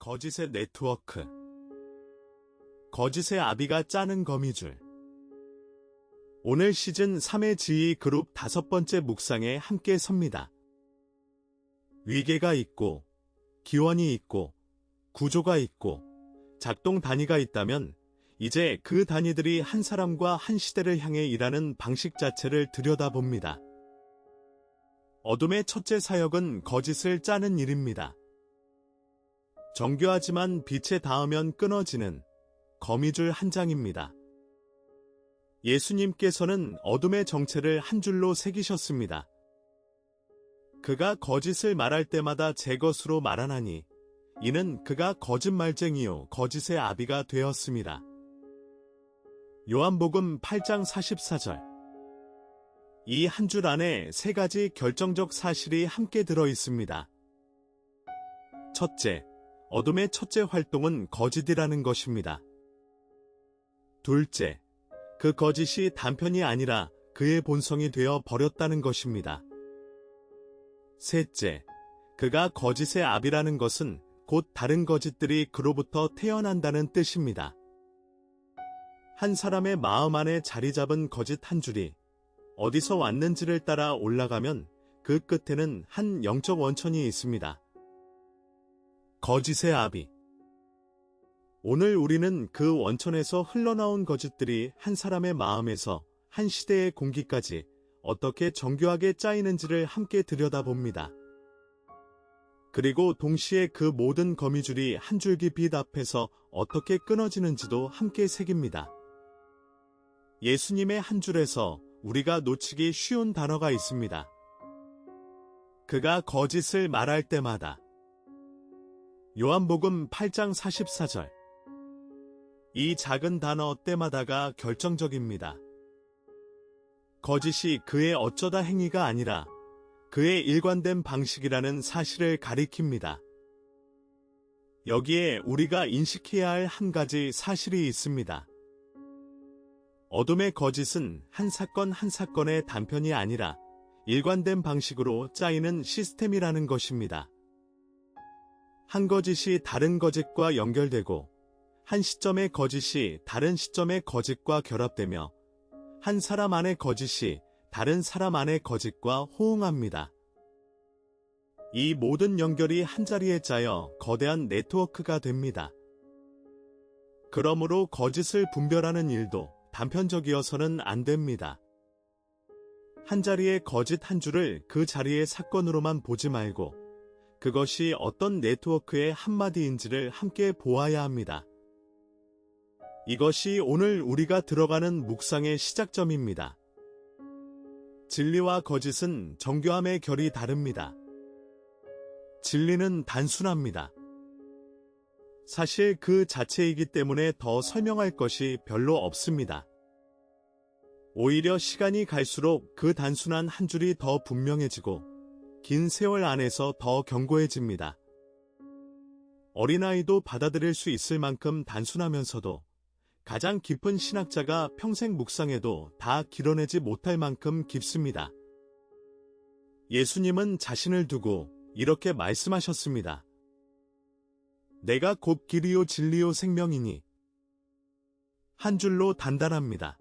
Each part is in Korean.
거짓의 네트워크. 거짓의 아비가 짜는 거미줄. 오늘 시즌 3의 지휘 그룹 5번째 묵상에 함께 섭니다. 위계가 있고, 기원이 있고, 구조가 있고, 작동 단위가 있다면 이제 그 단위들이 한 사람과 한 시대를 향해 일하는 방식 자체를 들여다봅니다. 어둠의 첫째 사역은 거짓을 짜는 일입니다. 정교하지만 빛에 닿으면 끊어지는 거미줄 한 장입니다. 예수님께서는 어둠의 정체를 한 줄로 새기셨습니다. 그가 거짓을 말할 때마다 제 것으로 말하나니 이는 그가 거짓말쟁이요 거짓의 아비가 되었습니다. 요한복음 8장 44절. 이 한 줄 안에 세 가지 결정적 사실이 함께 들어 있습니다. 첫째, 어둠의 첫째 활동은 거짓이라는 것입니다. 둘째, 그 거짓이 단편이 아니라 그의 본성이 되어 버렸다는 것입니다. 셋째, 그가 거짓의 아비라는 것은 곧 다른 거짓들이 그로부터 태어난다는 뜻입니다. 한 사람의 마음 안에 자리 잡은 거짓 한 줄이 어디서 왔는지를 따라 올라가면 그 끝에는 한 영적 원천이 있습니다. 거짓의 아비. 오늘 우리는 그 원천에서 흘러나온 거짓들이 한 사람의 마음에서 한 시대의 공기까지 어떻게 정교하게 짜이는지를 함께 들여다봅니다. 그리고 동시에 그 모든 거미줄이 한 줄기 빛 앞에서 어떻게 끊어지는지도 함께 새깁니다. 예수님의 한 줄에서 우리가 놓치기 쉬운 단어가 있습니다. 그가 거짓을 말할 때마다. 요한복음 8장 44절. 이 작은 단어 때마다가 결정적입니다. 거짓이 그의 어쩌다 행위가 아니라 그의 일관된 방식이라는 사실을 가리킵니다. 여기에 우리가 인식해야 할 한 가지 사실이 있습니다. 어둠의 거짓은 한 사건 한 사건의 단편이 아니라 일관된 방식으로 짜이는 시스템이라는 것입니다. 한 거짓이 다른 거짓과 연결되고 한 시점의 거짓이 다른 시점의 거짓과 결합되며 한 사람 안의 거짓이 다른 사람 안의 거짓과 호응합니다. 이 모든 연결이 한자리에 짜여 거대한 네트워크가 됩니다. 그러므로 거짓을 분별하는 일도 단편적이어서는 안 됩니다. 한자리의 거짓 한 줄을 그 자리의 사건으로만 보지 말고 그것이 어떤 네트워크의 한마디인지를 함께 보아야 합니다. 이것이 오늘 우리가 들어가는 묵상의 시작점입니다. 진리와 거짓은 정교함의 결이 다릅니다. 진리는 단순합니다. 사실 그 자체이기 때문에 더 설명할 것이 별로 없습니다. 오히려 시간이 갈수록 그 단순한 한 줄이 더 분명해지고 긴 세월 안에서 더 견고해집니다. 어린아이도 받아들일 수 있을 만큼 단순하면서도 가장 깊은 신학자가 평생 묵상해도 다 길어내지 못할 만큼 깊습니다. 예수님은 자신을 두고 이렇게 말씀하셨습니다. 내가 곧 길이요 진리요 생명이니. 한 줄로 단단합니다.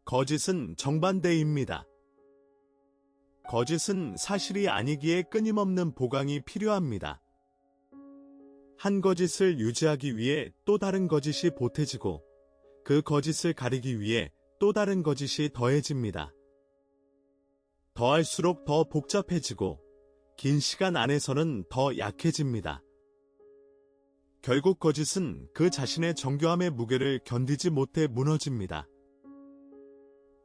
거짓은 정반대입니다. 거짓은 사실이 아니기에 끊임없는 보강이 필요합니다. 한 거짓을 유지하기 위해 또 다른 거짓이 보태지고 그 거짓을 가리기 위해 또 다른 거짓이 더해집니다. 더할수록 더 복잡해지고 긴 시간 안에서는 더 약해집니다. 결국 거짓은 그 자신의 정교함의 무게를 견디지 못해 무너집니다.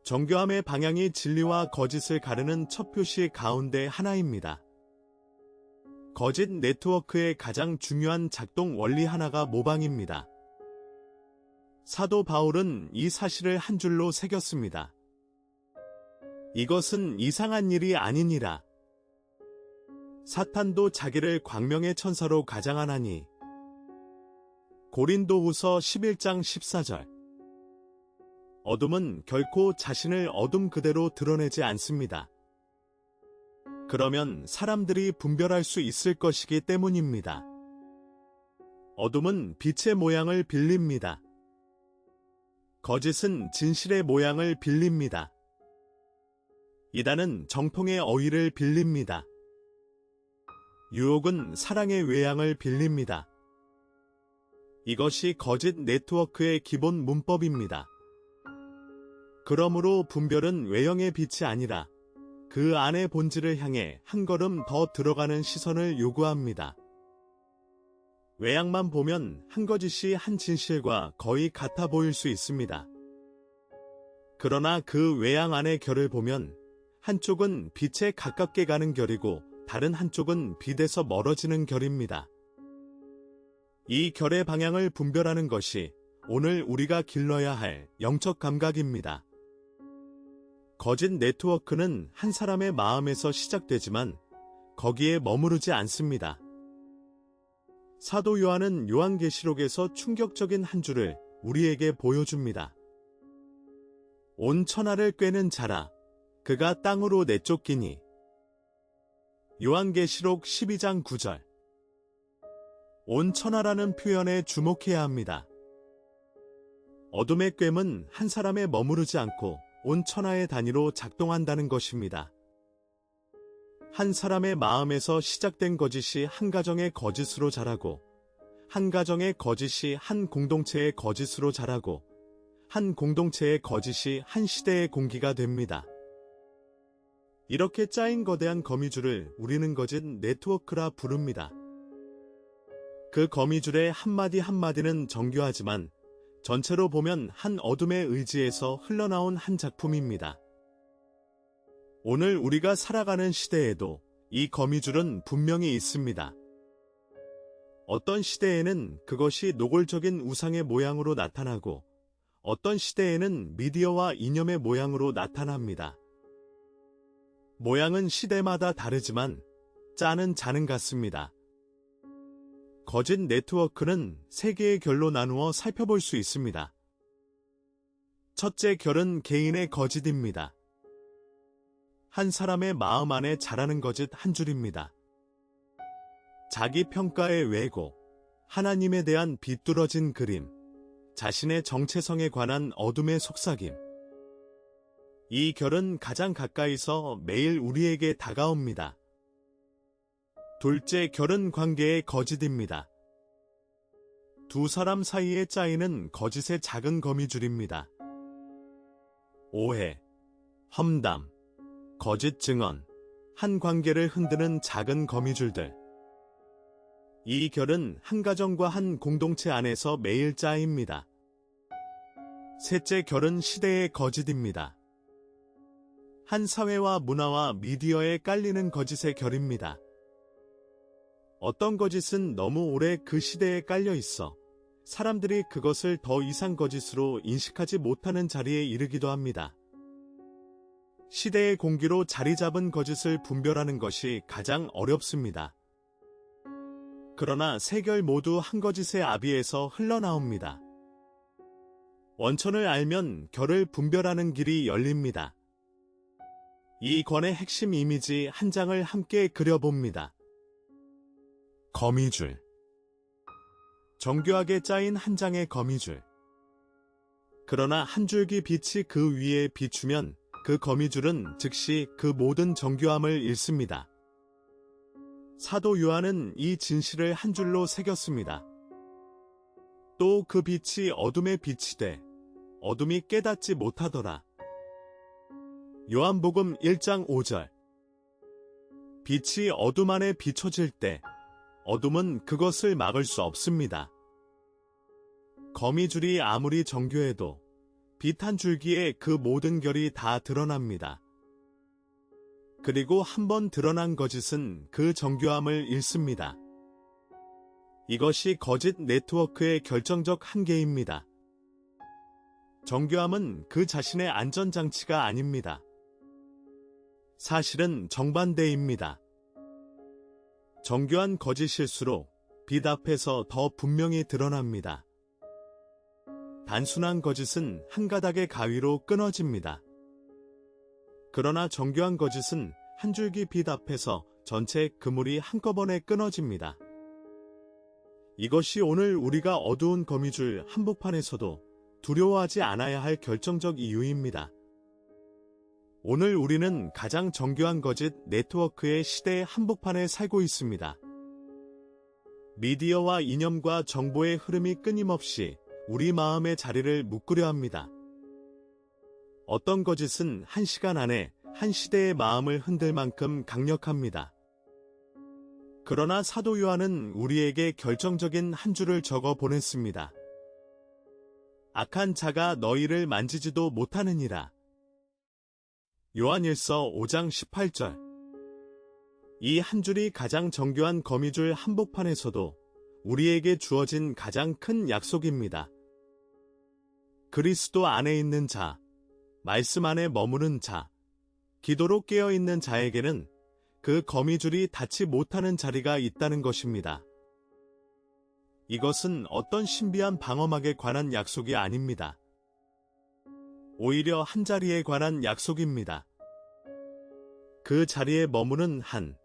정교함의 방향이 진리와 거짓을 가르는 첫 표시 가운데 하나입니다. 거짓 네트워크의 가장 중요한 작동 원리 하나가 모방입니다. 사도 바울은 이 사실을 한 줄로 새겼습니다. 이것은 이상한 일이 아니니라. 사탄도 자기를 광명의 천사로 가장하나니. 고린도후서 11장 14절. 어둠은 결코 자신을 어둠 그대로 드러내지 않습니다. 그러면 사람들이 분별할 수 있을 것이기 때문입니다. 어둠은 빛의 모양을 빌립니다. 거짓은 진실의 모양을 빌립니다. 이단은 정통의 어휘를 빌립니다. 유혹은 사랑의 외양을 빌립니다. 이것이 거짓 네트워크의 기본 문법입니다. 그러므로 분별은 외형의 빛이 아니라 그 안의 본질을 향해 한 걸음 더 들어가는 시선을 요구합니다. 외양만 보면 한 거짓이 한 진실과 거의 같아 보일 수 있습니다. 그러나 그 외양 안의 결을 보면 한쪽은 빛에 가깝게 가는 결이고 다른 한쪽은 빛에서 멀어지는 결입니다. 이 결의 방향을 분별하는 것이 오늘 우리가 길러야 할 영적 감각입니다. 거짓 네트워크는 한 사람의 마음에서 시작되지만 거기에 머무르지 않습니다. 사도 요한은 요한계시록에서 충격적인 한 줄을 우리에게 보여줍니다. 온 천하를 꿰는 자라 그가 땅으로 내쫓기니. 요한계시록 12장 9절. 온 천하라는 표현에 주목해야 합니다. 어둠의 꿰은 한 사람에 머무르지 않고 온 천하의 단위로 작동한다는 것입니다. 한 사람의 마음에서 시작된 거짓이 한 가정의 거짓으로 자라고, 한 가정의 거짓이 한 공동체의 거짓으로 자라고, 한 공동체의 거짓이 한 시대의 공기가 됩니다. 이렇게 짜인 거대한 거미줄을 우리는 거짓 네트워크라 부릅니다. 그 거미줄의 한마디 한마디는 정교하지만 전체로 보면 한 어둠의 의지에서 흘러나온 한 작품입니다. 오늘 우리가 살아가는 시대에도 이 거미줄은 분명히 있습니다. 어떤 시대에는 그것이 노골적인 우상의 모양으로 나타나고 어떤 시대에는 미디어와 이념의 모양으로 나타납니다. 모양은 시대마다 다르지만 짜는 자는 같습니다. 거짓 네트워크는 세 개의 결로 나누어 살펴볼 수 있습니다. 첫째 결은 개인의 거짓입니다. 한 사람의 마음 안에 자라는 거짓 한 줄입니다. 자기 평가의 왜곡, 하나님에 대한 비뚤어진 그림, 자신의 정체성에 관한 어둠의 속삭임. 이 결은 가장 가까이서 매일 우리에게 다가옵니다. 둘째 결은 관계의 거짓입니다. 두 사람 사이에 짜이는 거짓의 작은 거미줄입니다. 오해, 험담, 거짓 증언, 한 관계를 흔드는 작은 거미줄들. 이 결은 한 가정과 한 공동체 안에서 매일 짜입니다. 셋째 결은 시대의 거짓입니다. 한 사회와 문화와 미디어에 깔리는 거짓의 결입니다. 어떤 거짓은 너무 오래 그 시대에 깔려 있어 사람들이 그것을 더 이상 거짓으로 인식하지 못하는 자리에 이르기도 합니다. 시대의 공기로 자리 잡은 거짓을 분별하는 것이 가장 어렵습니다. 그러나 세 결 모두 한 거짓의 아비에서 흘러나옵니다. 원천을 알면 결을 분별하는 길이 열립니다. 이 권의 핵심 이미지 한 장을 함께 그려봅니다. 거미줄. 정교하게 짜인 한 장의 거미줄. 그러나 한 줄기 빛이 그 위에 비추면 그 거미줄은 즉시 그 모든 정교함을 잃습니다. 사도 요한은 이 진실을 한 줄로 새겼습니다. 또 그 빛이 어둠에 빛이 돼 어둠이 깨닫지 못하더라. 요한복음 1장 5절. 빛이 어둠 안에 비춰질 때 어둠은 그것을 막을 수 없습니다. 거미줄이 아무리 정교해도 빛 한 줄기에 그 모든 결이 다 드러납니다. 그리고 한번 드러난 거짓은 그 정교함을 잃습니다. 이것이 거짓 네트워크의 결정적 한계입니다. 정교함은 그 자신의 안전장치가 아닙니다. 사실은 정반대입니다. 정교한 거짓일수록 빛 앞에서 더 분명히 드러납니다. 단순한 거짓은 한 가닥의 가위로 끊어집니다. 그러나 정교한 거짓은 한 줄기 빛 앞에서 전체 그물이 한꺼번에 끊어집니다. 이것이 오늘 우리가 어두운 거미줄 한복판에서도 두려워하지 않아야 할 결정적 이유입니다. 오늘 우리는 가장 정교한 거짓 네트워크의 시대의 한복판에 살고 있습니다. 미디어와 이념과 정보의 흐름이 끊임없이 우리 마음의 자리를 묶으려 합니다. 어떤 거짓은 한 시간 안에 한 시대의 마음을 흔들 만큼 강력합니다. 그러나 사도 요한은 우리에게 결정적인 한 줄을 적어 보냈습니다. 악한 자가 너희를 만지지도 못하느니라. 요한일서 5장 18절. 이 한 줄이 가장 정교한 거미줄 한복판에서도 우리에게 주어진 가장 큰 약속입니다. 그리스도 안에 있는 자, 말씀 안에 머무는 자, 기도로 깨어있는 자에게는 그 거미줄이 닿지 못하는 자리가 있다는 것입니다. 이것은 어떤 신비한 방어막에 관한 약속이 아닙니다. 오히려 한 자리에 관한 약속입니다. 그 자리에 머무는 한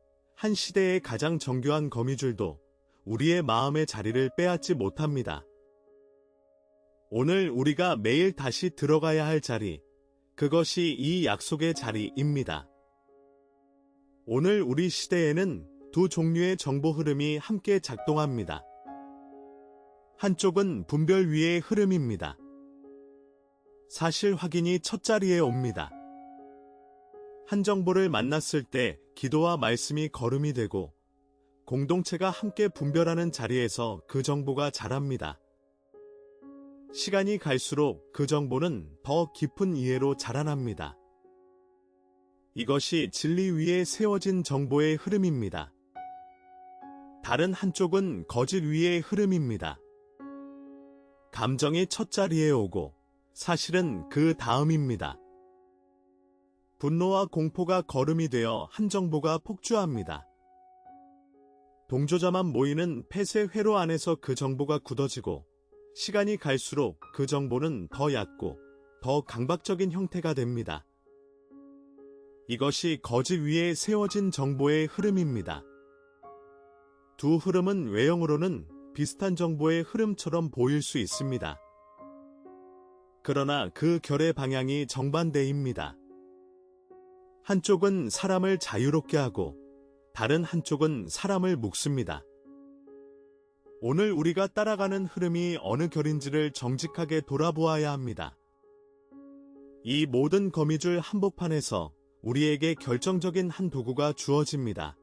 시대의 가장 정교한 거미줄도 우리의 마음의 자리를 빼앗지 못합니다. 오늘 우리가 매일 다시 들어가야 할 자리, 그것이 이 약속의 자리입니다. 오늘 우리 시대에는 두 종류의 정보 흐름이 함께 작동합니다. 한쪽은 분별 위의 흐름입니다. 사실 확인이 첫 자리에 옵니다. 한 정보를 만났을 때 기도와 말씀이 거름이 되고 공동체가 함께 분별하는 자리에서 그 정보가 자랍니다. 시간이 갈수록 그 정보는 더 깊은 이해로 자라납니다. 이것이 진리 위에 세워진 정보의 흐름입니다. 다른 한쪽은 거짓 위의 흐름입니다. 감정이 첫 자리에 오고 사실은 그 다음입니다. 분노와 공포가 거름이 되어 한 정보가 폭주합니다. 동조자만 모이는 폐쇄 회로 안에서 그 정보가 굳어지고 시간이 갈수록 그 정보는 더 얕고 더 강박적인 형태가 됩니다. 이것이 거짓 위에 세워진 정보의 흐름입니다. 두 흐름은 외형으로는 비슷한 정보의 흐름처럼 보일 수 있습니다. 그러나 그 결의 방향이 정반대입니다. 한쪽은 사람을 자유롭게 하고 다른 한쪽은 사람을 묶습니다. 오늘 우리가 따라가는 흐름이 어느 결인지를 정직하게 돌아보아야 합니다. 이 모든 거미줄 한복판에서 우리에게 결정적인 한 도구가 주어집니다.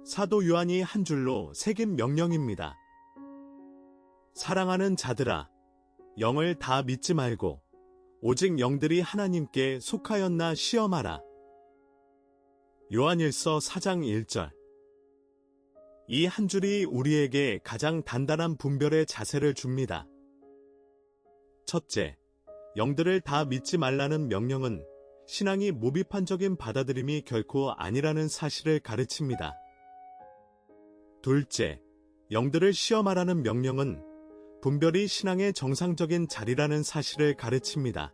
사도 요한이 한 줄로 새긴 명령입니다. 사랑하는 자들아, 영을 다 믿지 말고 오직 영들이 하나님께 속하였나 시험하라. 요한일서 4장 1절. 이 한 줄이 우리에게 가장 단단한 분별의 자세를 줍니다. 첫째, 영들을 다 믿지 말라는 명령은 신앙이 무비판적인 받아들임이 결코 아니라는 사실을 가르칩니다. 둘째, 영들을 시험하라는 명령은 분별이 신앙의 정상적인 자리라는 사실을 가르칩니다.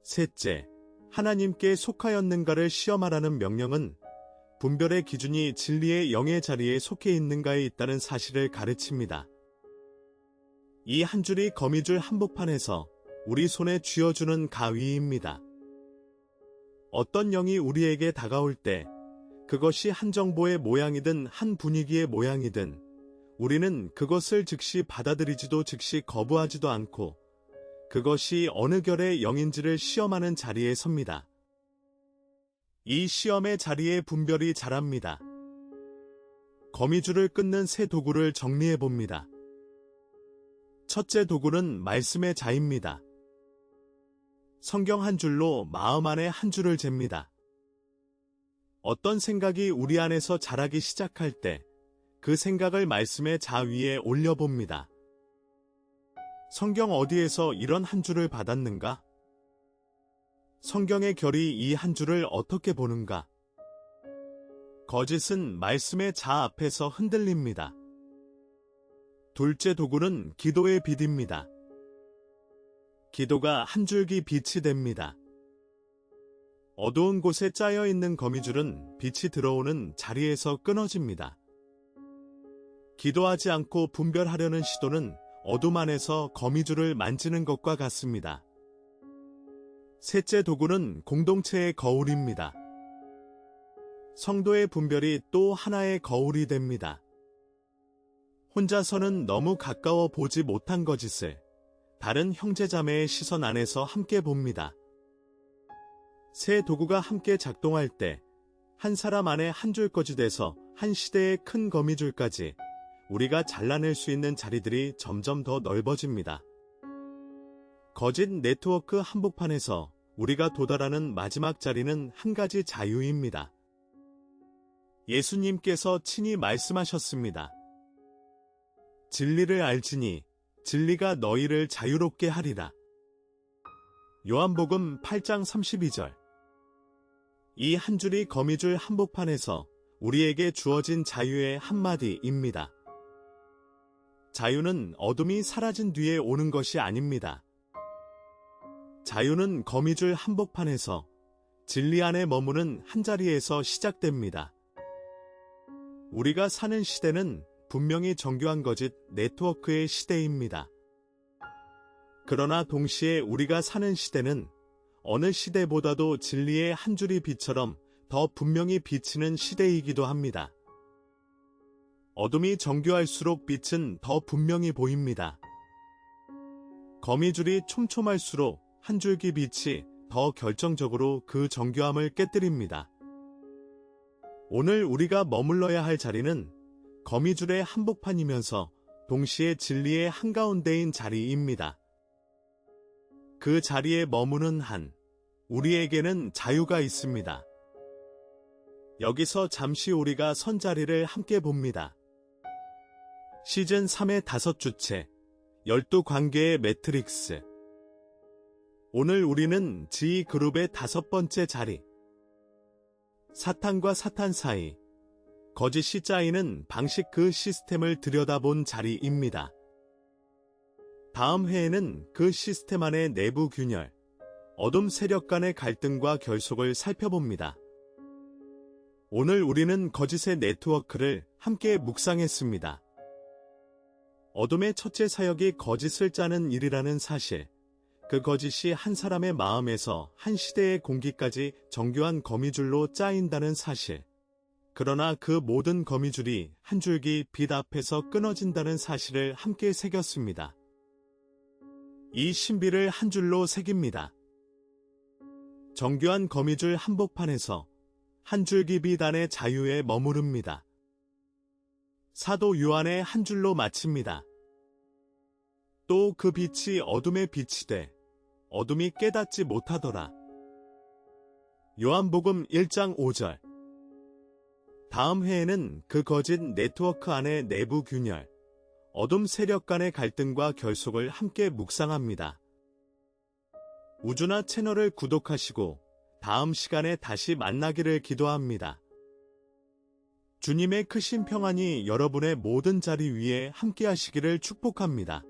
셋째, 하나님께 속하였는가를 시험하라는 명령은 분별의 기준이 진리의 영의 자리에 속해 있는가에 있다는 사실을 가르칩니다. 이 한 줄이 거미줄 한복판에서 우리 손에 쥐어주는 가위입니다. 어떤 영이 우리에게 다가올 때 그것이 한 정보의 모양이든 한 분위기의 모양이든 우리는 그것을 즉시 받아들이지도 즉시 거부하지도 않고 그것이 어느 결의 영인지를 시험하는 자리에 섭니다. 이 시험의 자리에 분별이 자랍니다. 거미줄을 끊는 세 도구를 정리해 봅니다. 첫째 도구는 말씀의 자입니다. 성경 한 줄로 마음 안에 한 줄을 잽니다. 어떤 생각이 우리 안에서 자라기 시작할 때 그 생각을 말씀의 자 위에 올려봅니다. 성경 어디에서 이런 한 줄을 받았는가? 성경의 결이 이 한 줄을 어떻게 보는가? 거짓은 말씀의 자 앞에서 흔들립니다. 둘째 도구는 기도의 빛입니다. 기도가 한 줄기 빛이 됩니다. 어두운 곳에 짜여 있는 거미줄은 빛이 들어오는 자리에서 끊어집니다. 기도하지 않고 분별하려는 시도는 어둠 안에서 거미줄을 만지는 것과 같습니다. 셋째 도구는 공동체의 거울입니다. 성도의 분별이 또 하나의 거울이 됩니다. 혼자서는 너무 가까워 보지 못한 거짓을 다른 형제자매의 시선 안에서 함께 봅니다. 세 도구가 함께 작동할 때 한 사람 안에 한 줄 거짓에서 한 시대의 큰 거미줄까지 우리가 잘라낼 수 있는 자리들이 점점 더 넓어집니다. 거짓 네트워크 한복판에서 우리가 도달하는 마지막 자리는 한 가지 자유입니다. 예수님께서 친히 말씀하셨습니다. 진리를 알지니 진리가 너희를 자유롭게 하리라. 요한복음 8장 32절. 이 한 줄이 거미줄 한복판에서 우리에게 주어진 자유의 한마디입니다. 자유는 어둠이 사라진 뒤에 오는 것이 아닙니다. 자유는 거미줄 한복판에서 진리 안에 머무는 한자리에서 시작됩니다. 우리가 사는 시대는 분명히 정교한 거짓 네트워크의 시대입니다. 그러나 동시에 우리가 사는 시대는 어느 시대보다도 진리의 한 줄이 빛처럼 더 분명히 비치는 시대이기도 합니다. 어둠이 정교할수록 빛은 더 분명히 보입니다. 거미줄이 촘촘할수록 한 줄기 빛이 더 결정적으로 그 정교함을 깨뜨립니다. 오늘 우리가 머물러야 할 자리는 거미줄의 한복판이면서 동시에 진리의 한가운데인 자리입니다. 그 자리에 머무는 한 우리에게는 자유가 있습니다. 여기서 잠시 우리가 선 자리를 함께 봅니다. 시즌 3의 5주째 12관계의 매트릭스. 오늘 우리는 G그룹의 5번째 자리. 사탄과 사탄 사이, 거짓이 짜이는 방식 그 시스템을 들여다본 자리입니다. 다음 회에는 그 시스템 안의 내부 균열, 어둠 세력 간의 갈등과 결속을 살펴봅니다. 오늘 우리는 거짓의 네트워크를 함께 묵상했습니다. 어둠의 첫째 사역이 거짓을 짜는 일이라는 사실, 그 거짓이 한 사람의 마음에서 한 시대의 공기까지 정교한 거미줄로 짜인다는 사실, 그러나 그 모든 거미줄이 한 줄기 빛 앞에서 끊어진다는 사실을 함께 새겼습니다. 이 신비를 한 줄로 새깁니다. 정교한 거미줄 한복판에서 한 줄기 빛 안의 자유에 머무릅니다. 사도 요한의 한 줄로 마칩니다. 또 그 빛이 어둠에 빛이 돼 어둠이 깨닫지 못하더라. 요한복음 1장 5절. 다음 회에는 그 거짓 네트워크 안의 내부 균열, 어둠 세력 간의 갈등과 결속을 함께 묵상합니다. 우주나 채널을 구독하시고 다음 시간에 다시 만나기를 기도합니다. 주님의 크신 평안이 여러분의 모든 자리 위에 함께 하시기를 축복합니다.